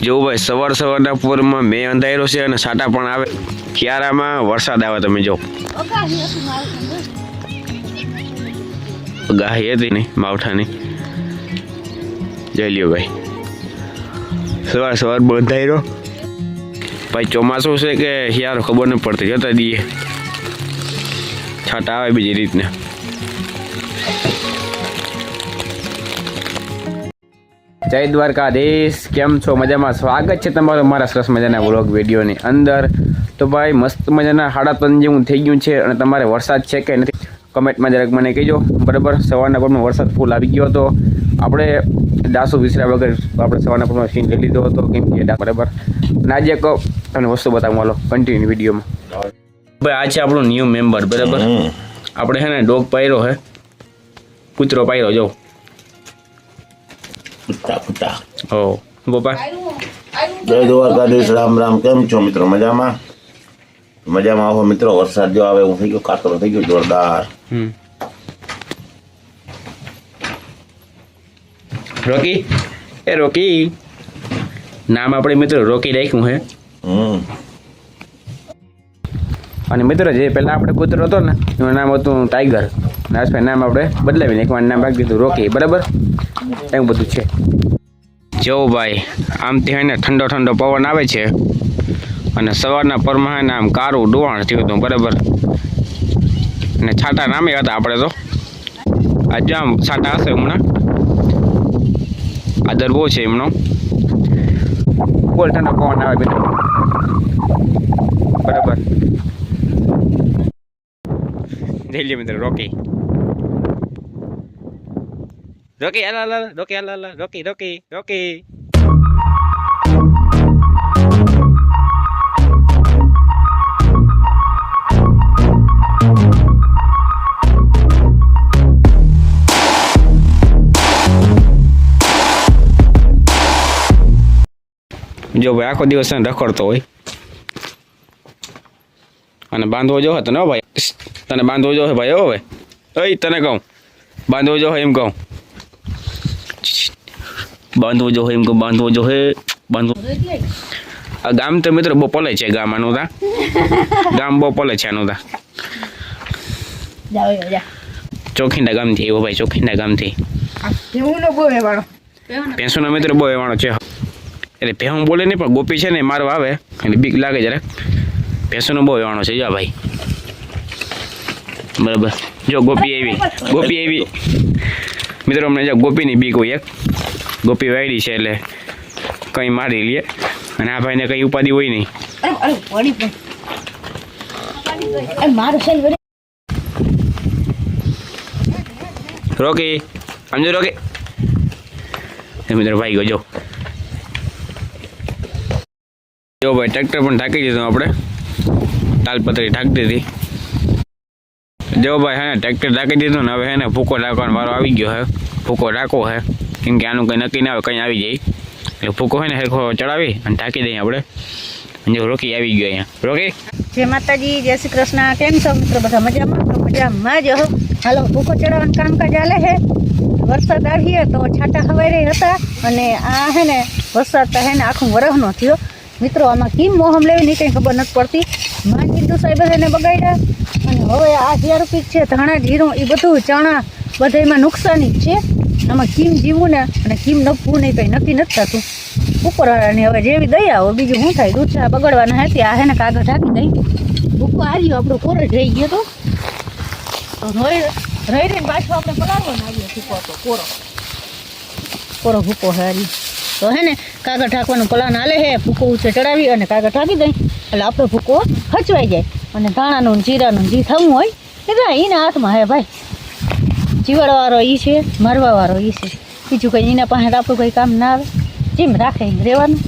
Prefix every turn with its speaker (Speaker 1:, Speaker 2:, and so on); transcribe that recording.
Speaker 1: જો ભાઈ સવારના પૂરમાં મેં અંધાર્યો છે અને છાંટા પણ આવે, ક્યારામાં વરસાદ આવે. તમે જો ગાહી હતી નહીં માવઠાની. જઈ લ્યો ભાઈ, સવાર બંધાઈ ભાઈ. ચોમાસું છે કે યાર ખબર નહીં પડતી, જતા દઈએ છાંટા આવે બીજી રીતના. જય દ્વારકાધીશ, કેમ છો? મજામાં? સ્વાગત છે તમારું મારા સરસ મજાના વ્લોગ વિડીયોની અંદર. તો ભાઈ મસ્ત મજાના 3:30 જેવું થઈ ગયું છે અને તમારે વરસાદ છે કે નથી કમેન્ટમાં જરાક મને કહેજો. બરાબર, સવારના પરમાં વરસાદ ફૂલ આવી ગયો હતો. આપણે ડાસુ વિસર્યા વગર આપણે સવારના પરમાં સીન લઈ લીધો હતો, કેમ કે બરાબર. અને આજે એક તમને વસ્તુ બતાવું, હાલો કન્ટિન્યુ વિડીયોમાં. ભાઈ આ છે આપણો ન્યૂ મેમ્બર. બરાબર, આપણે છે ને ડોગ પાયરો હે, કૂતરો પાયરો. જો હો ગોપા,
Speaker 2: જય દ્વારકાધીશ, રામ રામ. કેમ છો મિત્રો? મજામાં? મજામાં આવો મિત્રો. વરસાદ જો આવે હું થઈ ગયો, કાતરો થઈ ગયો જોરદાર.
Speaker 1: રોકી, એ રોકી નામ આપણે મિત્રો રોકી રાખ્યું હે. અને મિત્રો જે પહેલા આપણે કૂતરો હતો ને એનું નામ હતું ટાઈગર. નાસભાઈ નામ આપણે બદલાવીને એકવાર નામ રાખી દીધું રોકી. બરાબર, એવું બધું છે. જો ભાઈ આમથી હે ને ઠંડો ઠંડો પવન આવે છે અને સવારના પરમાં હે ને આમ કારું ડોવાણ થયું હતું. બરાબર, અને છાંટા નામે હતા આપણે તો. આજે આમ છાંટા હશે હમણાં, આદર બહુ છે એમનો. બોલ ઠંડો પવન આવે મિત્રો. બરાબર, જઈ લે મિત્રો રોકી. રોકી હાલ, રોકી હાલ, રોકી. જો ભાઈ આખો દિવસ રખડતો હોય અને બાંધવો જો હતો ને ભાઈ, તને બાંધવો જો ભાઈ. હો ભાઈ, ઓય તને કહું બાંધવો જો એમ કહું, બાંધવો જો એમ કહું, બાંધવો જો હે બાંધવો. આ ગામ તો મિત્રો બહુ પલે છે. ગામ આનું તા ગામ બહુ પલે છે આનું તા. ચોખીંડા ગામથી એવો ભાઈ, ચોખીંડા ગામથી. ભેંસોનો મિત્રો બહુ એવાણો છે. એટલે ભેહું બોલે નહીં પણ ગોપી છે ને મારવા આવે એટલે બીક લાગે જરાક. ભેંસોનો બહુ એવાણો છે. જા ભાઈ, બરાબર. જો ગોપી આવી મિત્રો. અમને જો ગોપીની બીક હોય. એક ગોપી વાયડી છે એટલે કંઈ મારી લે અને આ ભાઈને કંઈ ઉપાધિ હોય નહીં. રોકી સમજો, રોકી મિત્રો. ભાઈ ગયો જો ભાઈ, ટ્રેક્ટર પણ ઢાંકી દીધું આપણે, તાલપત્રી ઢાંકી દીધી. જો ભાઈ હે ને ટ્રેક્ટર ઢાંકી દીધું ને હવે હે ને ભૂકો ઢાંકવાનો વારો આવી ગયો હે. ભૂકો ઢાંકવો હે કેમ કે આનું કંઈ નક્કી ના આવે, કંઈ આવી જાય એટલે ભૂકો હોય ને હેરખો ચડાવી અને ઢાંકી દઈએ આપણે. જો રોકી આવી ગયો અહીંયા. રોકી,
Speaker 3: જય માતાજી, જય શ્રી કૃષ્ણ. કેમ છો મિત્રો? બધા મજામાં? તો મજામાં જ હો. હાલો ભૂકો ચડાવવાનું કામકાજ ચાલે છે. વરસાદ આવીએ તો છાંટા હવાઈ હતા અને આ હે ને વરસાદ તો હે ને આખું વરસનો થયો મિત્રો. આમાં કેમ મોહમ લેવી નહીં કંઈ ખબર નથી પડતી. માન કીધું સાહેબ એને બગાડ્યા અને હવે આ જ્યાં પીક છે ધાણા જીરું એ બધું ચણા બધા એમાં નુકસાની જ છે. આમાં કેમ જીવવું ને અને કેમ નપવું નહીં કંઈ નક્કી નથી થતું. ઉપરવાળાની હવે જેવી દયા હોય, બીજું શું થાય. દૂધ ચા બગડવાના હતી, આ હે ને કાગળ ઢાંકી દઈ. ભૂકો હાર્યો આપણો કોર જ રહી ગયો તો રહીને પાછો આપણે પલાળવાનો આવ્યો ભૂકો હતો. કોરો ભૂકો હારી તો હે ને કાગળ ઢાંકવાનું પ્લાન હાલે છે. ભૂકો ઊંચે ચડાવી અને કાગળ ઢાંકી દઈ એટલે આપણો ભૂકો હચવાઈ જાય. અને ધાણાનું જીરાનું જે થવું હોય એ એના હાથમાં હે ભાઈ. જીવાડવાળો એ છે, મારવાવાળો એ છે. બીજું કંઈ એના પાસે આપણું કંઈ કામ ના આવે. જેમ રાખે એમ રહેવાનું.